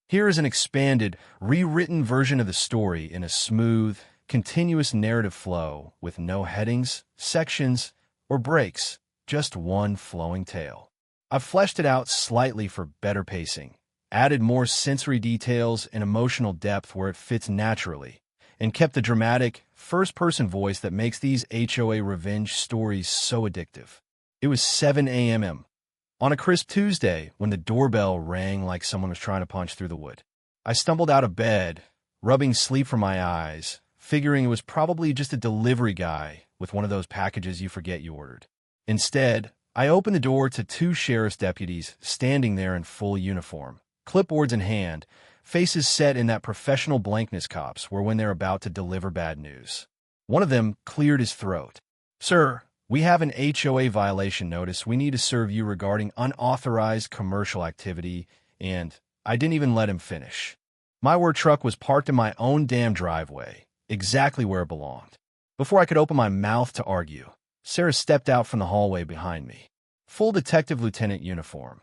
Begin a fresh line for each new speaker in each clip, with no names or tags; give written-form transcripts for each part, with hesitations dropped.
Here is an expanded, rewritten version of the story in a smooth, continuous narrative flow with no headings, sections, or breaks, just one flowing tale. I've fleshed it out slightly for better pacing, added more sensory details and emotional depth where it fits naturally, and kept the dramatic, first-person voice that makes these HOA revenge stories so addictive. It was 7 a.m. on a crisp Tuesday when the doorbell rang like someone was trying to punch through the wood. I stumbled out of bed, rubbing sleep from my eyes, figuring it was probably just a delivery guy with one of those packages you forget you ordered. Instead, I opened the door to two sheriff's deputies standing there in full uniform, clipboards in hand, faces set in that professional blankness cops wear when they're about to deliver bad news. One of them cleared his throat. "Sir, we have an HOA violation notice we need to serve you regarding unauthorized commercial activity," and I didn't even let him finish. My work truck was parked in my own damn driveway, exactly where it belonged. Before I could open my mouth to argue, Sarah stepped out from the hallway behind me. Full detective lieutenant uniform.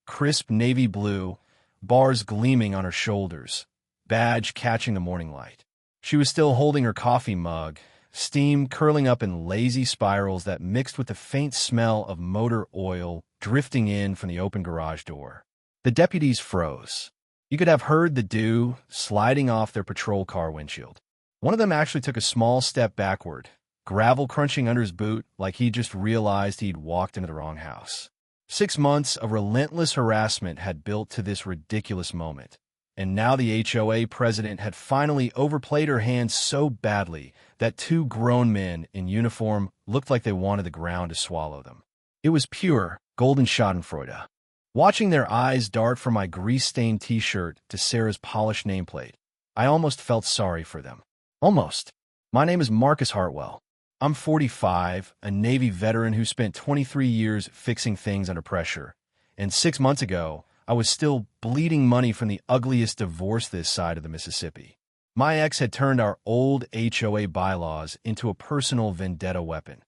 Crisp navy blue, bars gleaming on her shoulders, badge catching the morning light. She was still holding her coffee mug, steam curling up in lazy spirals that mixed with the faint smell of motor oil drifting in from the open garage door. The deputies froze. You could have heard the dew sliding off their patrol car windshield. One of them actually took a small step backward, gravel crunching under his boot like he just realized he'd walked into the wrong house. 6 months of relentless harassment had built to this ridiculous moment, and now the HOA president had finally overplayed her hand so badly that two grown men in uniform looked like they wanted the ground to swallow them. It was pure, golden schadenfreude. Watching their eyes dart from my grease-stained t-shirt to Sarah's polished nameplate, I almost felt sorry for them. Almost. My name is Marcus Hartwell. I'm 45, a Navy veteran who spent 23 years fixing things under pressure, and 6 months ago, I was still bleeding money from the ugliest divorce this side of the Mississippi. My ex had turned our old HOA bylaws into a personal vendetta weapon.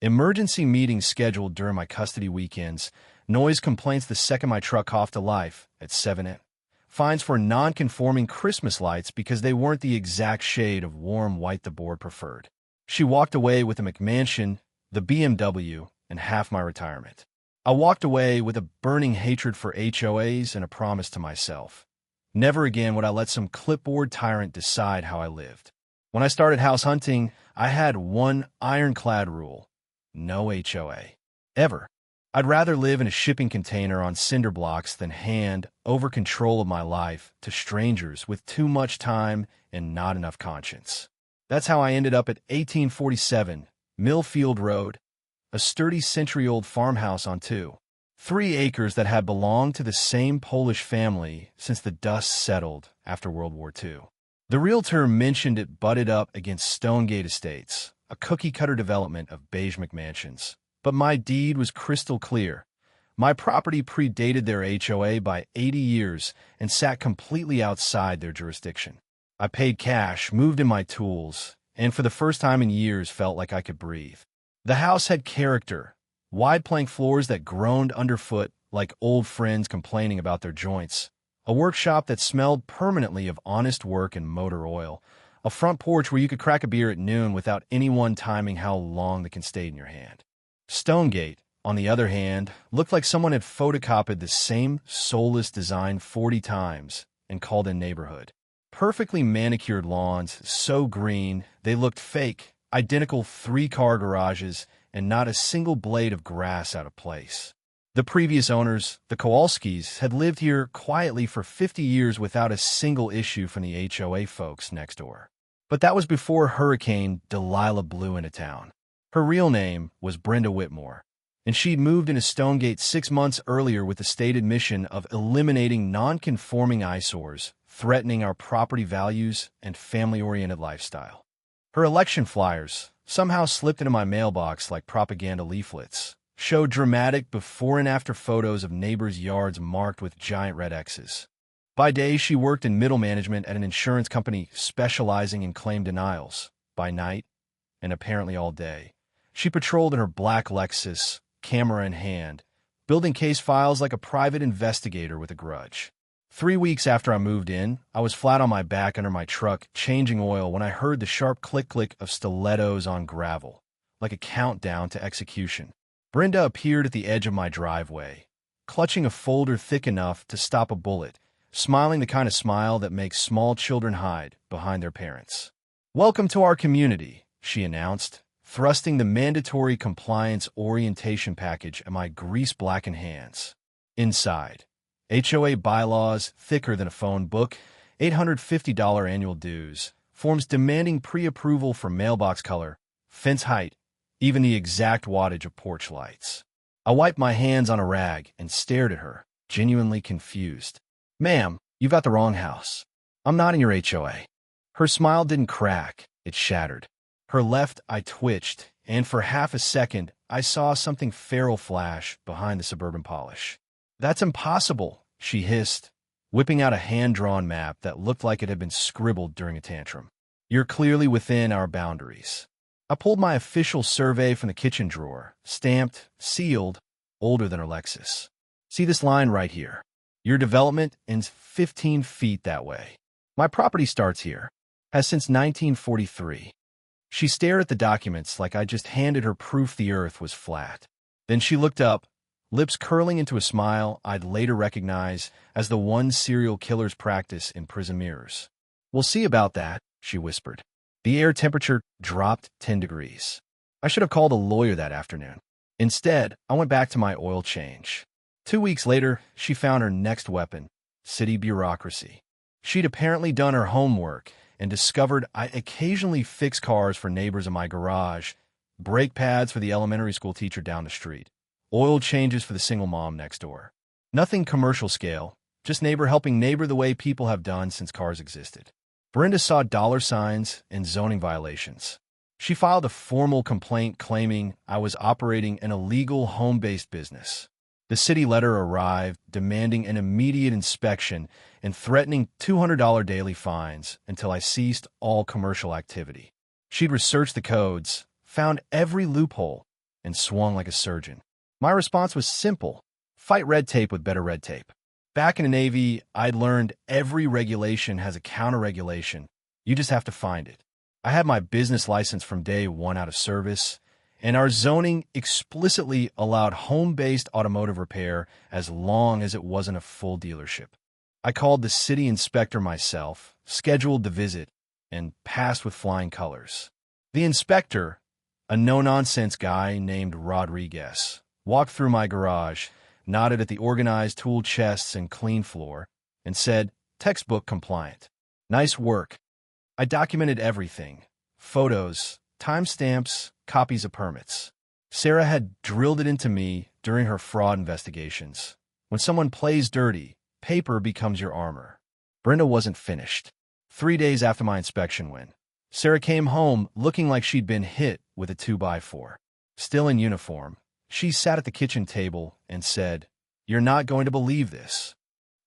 Emergency meetings scheduled during my custody weekends, noise complaints the second my truck coughed to life at 7 a.m., fines for non-conforming Christmas lights because they weren't the exact shade of warm white the board preferred. She walked away with a McMansion, the BMW, and half my retirement. I walked away with a burning hatred for HOAs and a promise to myself. Never again would I let some clipboard tyrant decide how I lived. When I started house hunting, I had one ironclad rule: no HOA. Ever. I'd rather live in a shipping container on cinder blocks than hand over control of my life to strangers with too much time and not enough conscience. That's how I ended up at 1847 Millfield Road, a sturdy century-old farmhouse on 3 acres that had belonged to the same Polish family since the dust settled after World War II. The realtor mentioned it butted up against Stonegate Estates, a cookie-cutter development of beige McMansions. But my deed was crystal clear. My property predated their HOA by 80 years and sat completely outside their jurisdiction. I paid cash, moved in my tools, and for the first time in years felt like I could breathe. The house had character, wide plank floors that groaned underfoot like old friends complaining about their joints, a workshop that smelled permanently of honest work and motor oil, a front porch where you could crack a beer at noon without anyone timing how long they can stay in your hand. Stonegate, on the other hand, looked like someone had photocopied the same soulless design 40 times and called a neighborhood. Perfectly manicured lawns, so green they looked fake, identical 3-car garages, and not a single blade of grass out of place. The previous owners, the Kowalskis, had lived here quietly for 50 years without a single issue from the HOA folks next door. But that was before Hurricane Delilah blew into town. Her real name was Brenda Whitmore, and she'd moved into Stonegate 6 months earlier with the stated mission of eliminating non-conforming eyesores, threatening our property values and family-oriented lifestyle. Her election flyers, somehow slipped into my mailbox like propaganda leaflets, showed dramatic before and after photos of neighbors' yards marked with giant red X's. By day, she worked in middle management at an insurance company specializing in claim denials. By night, and apparently all day, she patrolled in her black Lexus, camera in hand, building case files like a private investigator with a grudge. 3 weeks after I moved in, I was flat on my back under my truck, changing oil, when I heard the sharp click-click of stilettos on gravel, like a countdown to execution. Brenda appeared at the edge of my driveway, clutching a folder thick enough to stop a bullet, smiling the kind of smile that makes small children hide behind their parents. "Welcome to our community," she announced, thrusting the mandatory compliance orientation package at my grease-blackened hands. Inside, HOA bylaws thicker than a phone book, $850 annual dues, forms demanding pre-approval for mailbox color, fence height, even the exact wattage of porch lights. I wiped my hands on a rag and stared at her, genuinely confused. "Ma'am, you've got the wrong house. I'm not in your HOA." Her smile didn't crack, it shattered. Her left eye twitched, and for half a second, I saw something feral flash behind the suburban polish. "That's impossible," she hissed, whipping out a hand-drawn map that looked like it had been scribbled during a tantrum. "You're clearly within our boundaries." I pulled my official survey from the kitchen drawer, stamped, sealed, older than her Lexus. "See this line right here? Your development ends 15 feet that way. My property starts here, has since 1943. She stared at the documents like I just handed her proof the earth was flat. Then she looked up, lips curling into a smile I'd later recognize as the one serial killer's practice in prison mirrors. "We'll see about that," she whispered. The air temperature dropped 10 degrees. I should have called a lawyer that afternoon. Instead, I went back to my oil change. 2 weeks later, she found her next weapon, city bureaucracy. She'd apparently done her homework and discovered I occasionally fix cars for neighbors in my garage, brake pads for the elementary school teacher down the street, oil changes for the single mom next door. Nothing commercial scale, just neighbor helping neighbor the way people have done since cars existed. Brenda saw dollar signs and zoning violations. She filed a formal complaint claiming I was operating an illegal home-based business. The city letter arrived demanding an immediate inspection and threatening $200 daily fines until I ceased all commercial activity. She'd researched the codes, found every loophole, and swung like a surgeon. My response was simple: fight red tape with better red tape. Back in the Navy, I'd learned every regulation has a counter-regulation. You just have to find it. I had my business license from day one out of service, and our zoning explicitly allowed home-based automotive repair as long as it wasn't a full dealership. I called the city inspector myself, scheduled the visit, and passed with flying colors. The inspector, a no-nonsense guy named Rodriguez, walked through my garage, nodded at the organized tool chests and clean floor, and said, "Textbook compliant. Nice work." I documented everything: photos, timestamps, copies of permits. Sarah had drilled it into me during her fraud investigations. When someone plays dirty, paper becomes your armor. Brenda wasn't finished. 3 days after my inspection win, Sarah came home looking like she'd been hit with a 2x4. Still in uniform, she sat at the kitchen table and said, "You're not going to believe this."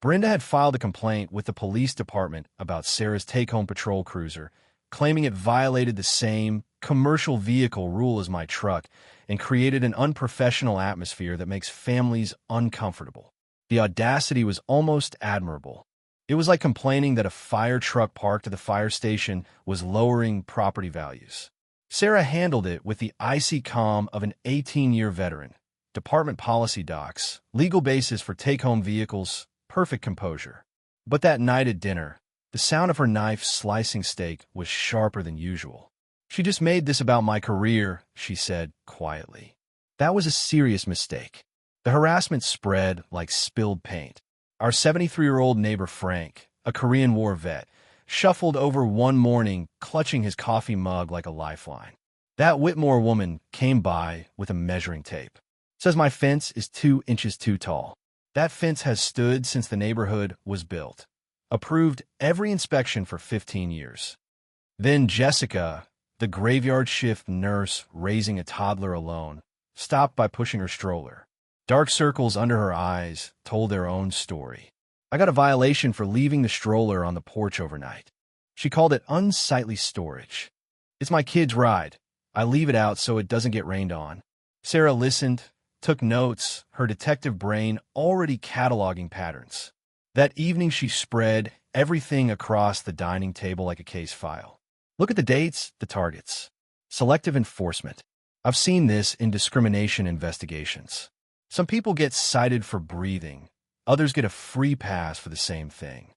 Brenda had filed a complaint with the police department about Sarah's take-home patrol cruiser, claiming it violated the same commercial vehicle rule as my truck and created an unprofessional atmosphere that makes families uncomfortable. The audacity was almost admirable. It was like complaining that a fire truck parked at the fire station was lowering property values. Sarah handled it with the icy calm of an 18-year veteran. Department policy docs, legal basis for take-home vehicles, perfect composure. But that night at dinner, the sound of her knife slicing steak was sharper than usual. "She just made this about my career," she said quietly. That was a serious mistake. The harassment spread like spilled paint. Our 73-year-old neighbor Frank, a Korean War vet, shuffled over one morning, clutching his coffee mug like a lifeline. That Whitmore woman came by with a measuring tape. "Says my fence is 2 inches too tall." That fence has stood since the neighborhood was built. Approved every inspection for 15 years. Then Jessica, the graveyard shift nurse raising a toddler alone, stopped by pushing her stroller. Dark circles under her eyes told their own story. I got a violation for leaving the stroller on the porch overnight. She called it unsightly storage. "It's my kid's ride. I leave it out so it doesn't get rained on." Sarah listened, took notes, her detective brain already cataloging patterns. That evening, she spread everything across the dining table like a case file. Look at the dates, the targets. Selective enforcement. I've seen this in discrimination investigations. Some people get cited for breathing. Others get a free pass for the same thing.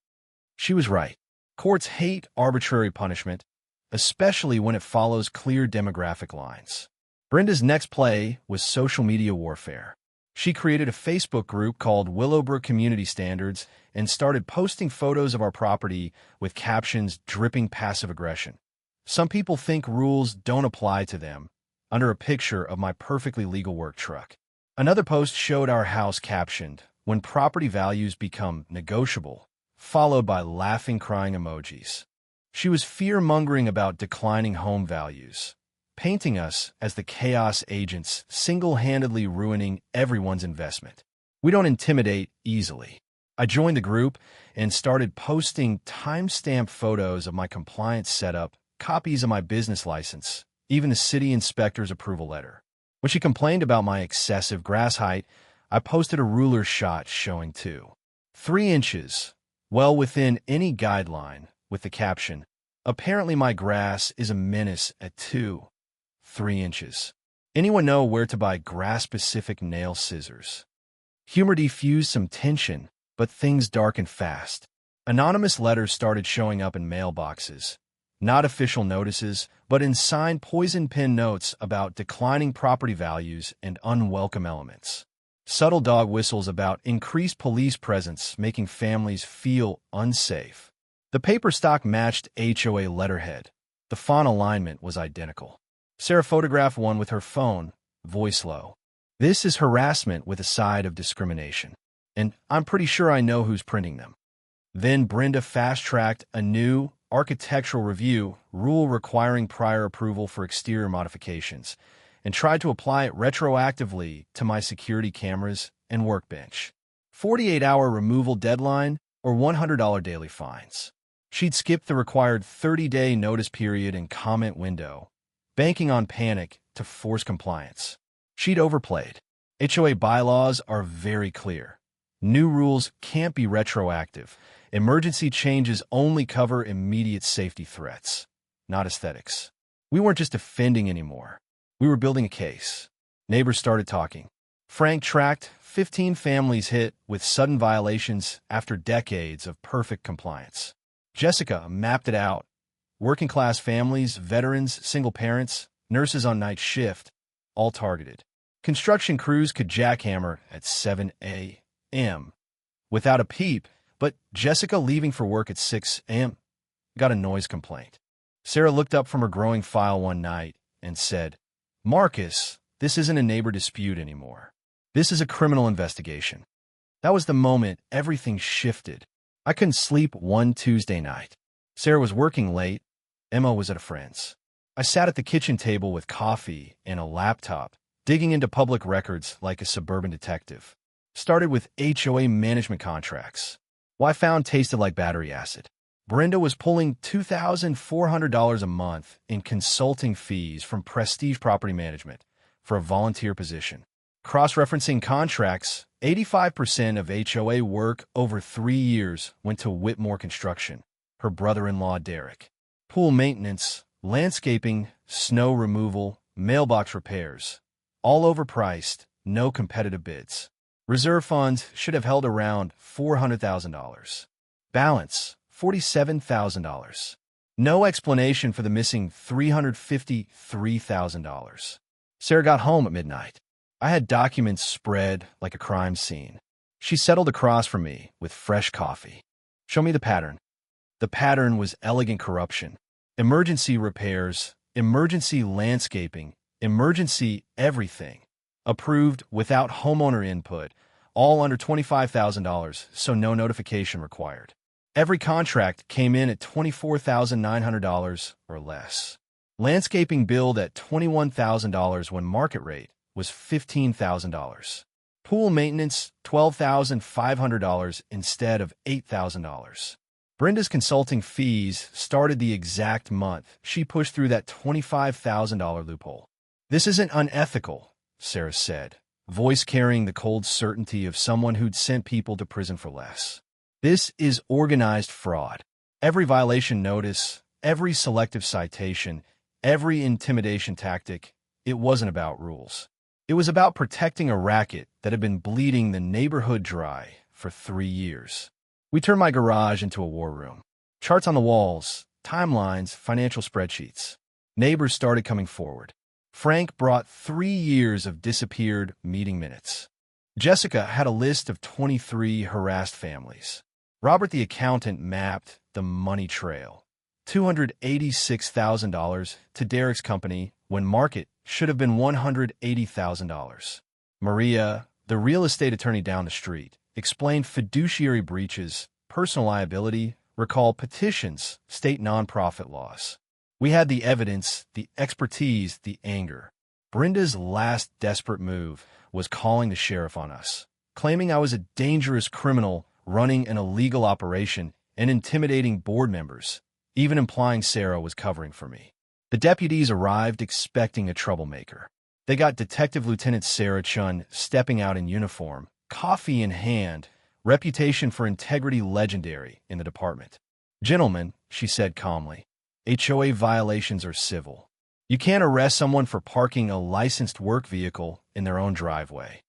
She was right. Courts hate arbitrary punishment, especially when it follows clear demographic lines. Brenda's next play was social media warfare. She created a Facebook group called Willowbrook Community Standards and started posting photos of our property with captions dripping passive aggression. Some people think rules don't apply to them, under a picture of my perfectly legal work truck. Another post showed our house captioned, "When property values become negotiable," followed by laughing, crying emojis. She was fear-mongering about declining home values, painting us as the chaos agents single-handedly ruining everyone's investment. We don't intimidate easily. I joined the group and started posting time-stamped photos of my compliance setup, copies of my business license, even the city inspector's approval letter. When she complained about my excessive grass height, I posted a ruler shot showing 3 inches, well within any guideline, with the caption, "Apparently my grass is a menace at 3 inches. Anyone know where to buy grass-specific nail scissors?" Humor diffused some tension, but things darkened fast. Anonymous letters started showing up in mailboxes. Not official notices, but in signed poison pen notes about declining property values and unwelcome elements. Subtle dog whistles about increased police presence making families feel unsafe. The paper stock matched HOA letterhead. The font alignment was identical. Sarah photographed one with her phone, voice low. "This is harassment with a side of discrimination. And I'm pretty sure I know who's printing them." Then Brenda fast-tracked a new architectural review rule requiring prior approval for exterior modifications and tried to apply it retroactively to my security cameras and workbench. 48-hour removal deadline or $100 daily fines. She'd skipped the required 30-day notice period and comment window, banking on panic to force compliance. She'd overplayed. HOA bylaws are very clear. New rules can't be retroactive. Emergency changes only cover immediate safety threats, not aesthetics. We weren't just offending anymore. We were building a case. Neighbors started talking. Frank tracked 15 families hit with sudden violations after decades of perfect compliance. Jessica mapped it out. Working-class families, veterans, single parents, nurses on night shift, all targeted. Construction crews could jackhammer at 7 a.m. without a peep, but Jessica leaving for work at 6 a.m. got a noise complaint. Sarah looked up from her growing file one night and said, "Marcus, this isn't a neighbor dispute anymore. This is a criminal investigation." That was the moment everything shifted. I couldn't sleep one Tuesday night. Sarah was working late. Emma was at a friend's. I sat at the kitchen table with coffee and a laptop, digging into public records like a suburban detective. Started with HOA management contracts. Why found tasted like battery acid. Brenda was pulling $2,400 a month in consulting fees from Prestige Property Management for a volunteer position. Cross-referencing contracts, 85% of HOA work over 3 years went to Whitmore Construction, her brother-in-law Derek. Pool maintenance, landscaping, snow removal, mailbox repairs, all overpriced, no competitive bids. Reserve funds should have held around $400,000. Balance, $47,000. No explanation for the missing $353,000. Sarah got home at midnight. I had documents spread like a crime scene. She settled across from me with fresh coffee. "Show me the pattern." The pattern was elegant corruption. Emergency repairs, emergency landscaping, emergency everything. Approved without homeowner input, all under $25,000, so no notification required. Every contract came in at $24,900 or less. Landscaping billed at $21,000 when market rate was $15,000. Pool maintenance, $12,500 instead of $8,000. Brenda's consulting fees started the exact month she pushed through that $25,000 loophole. "This isn't unethical," Sarah said, voice carrying the cold certainty of someone who'd sent people to prison for less. This is organized fraud. Every violation notice, every selective citation, every intimidation tactic, it wasn't about rules. It was about protecting a racket that had been bleeding the neighborhood dry for 3 years. We turned my garage into a war room. Charts on the walls, timelines, financial spreadsheets. Neighbors started coming forward. Frank brought 3 years of disappeared meeting minutes. Jessica had a list of 23 harassed families. Robert the accountant mapped the money trail. $286,000 to Derek's company when market should have been $180,000. Maria, the real estate attorney down the street, explained fiduciary breaches, personal liability, recall petitions, state nonprofit laws. We had the evidence, the expertise, the anger. Brenda's last desperate move was calling the sheriff on us, claiming I was a dangerous criminal running an illegal operation and intimidating board members, even implying Sarah was covering for me. The deputies arrived expecting a troublemaker. They got Detective Lieutenant Sarah Chun stepping out in uniform, coffee in hand, reputation for integrity legendary in the department. "Gentlemen," she said calmly, "HOA violations are civil. You can't arrest someone for parking a licensed work vehicle in their own driveway."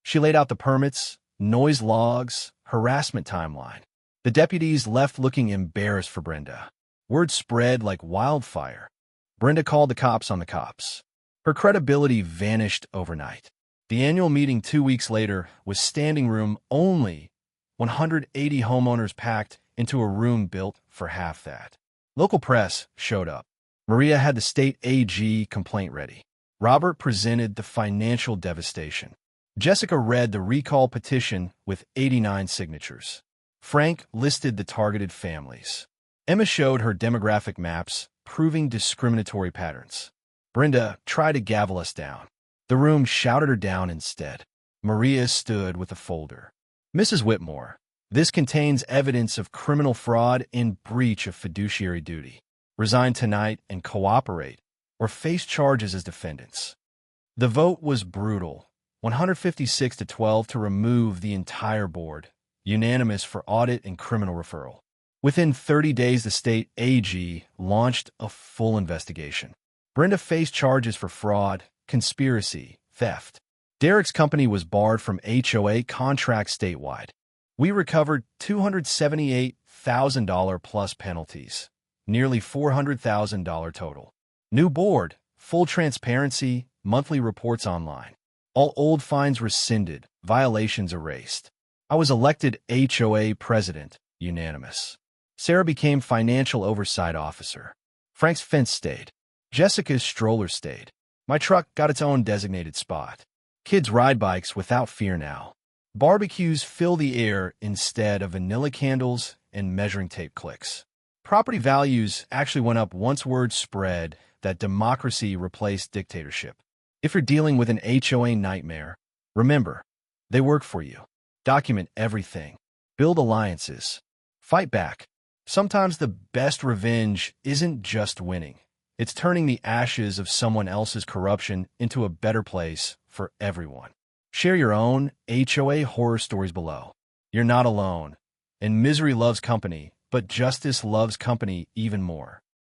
She laid out the permits, noise logs, harassment timeline. The deputies left looking embarrassed for Brenda. Word spread like wildfire. Brenda called the cops on the cops. Her credibility vanished overnight. The annual meeting 2 weeks later was standing room only, 180 homeowners packed into a room built for half that. Local press showed up. Maria had the state AG complaint ready. Robert presented the financial devastation. Jessica read the recall petition with 89 signatures. Frank listed the targeted families. Emma showed her demographic maps, proving discriminatory patterns. Brenda tried to gavel us down. The room shouted her down instead. Maria stood with a folder. "Mrs. Whitmore, this contains evidence of criminal fraud in breach of fiduciary duty. Resign tonight and cooperate, or face charges as defendants." The vote was brutal, 156 to 12 to remove the entire board, unanimous for audit and criminal referral. Within 30 days, the state AG launched a full investigation. Brenda faced charges for fraud, conspiracy, theft. Derek's company was barred from HOA contracts statewide. We recovered $278,000 plus penalties, nearly $400,000 total. New board, full transparency, monthly reports online. All old fines rescinded, violations erased. I was elected HOA president, unanimous. Sarah became financial oversight officer. Frank's fence stayed. Jessica's stroller stayed. My truck got its own designated spot. Kids ride bikes without fear now. Barbecues fill the air instead of vanilla candles and measuring tape clicks. Property values actually went up once word spread that democracy replaced dictatorship. If you're dealing with an HOA nightmare, remember, they work for you. Document everything. Build alliances. Fight back. Sometimes the best revenge isn't just winning. It's turning the ashes of someone else's corruption into a better place for everyone. Share your own HOA horror stories below. You're not alone. And misery loves company, but justice loves company even more.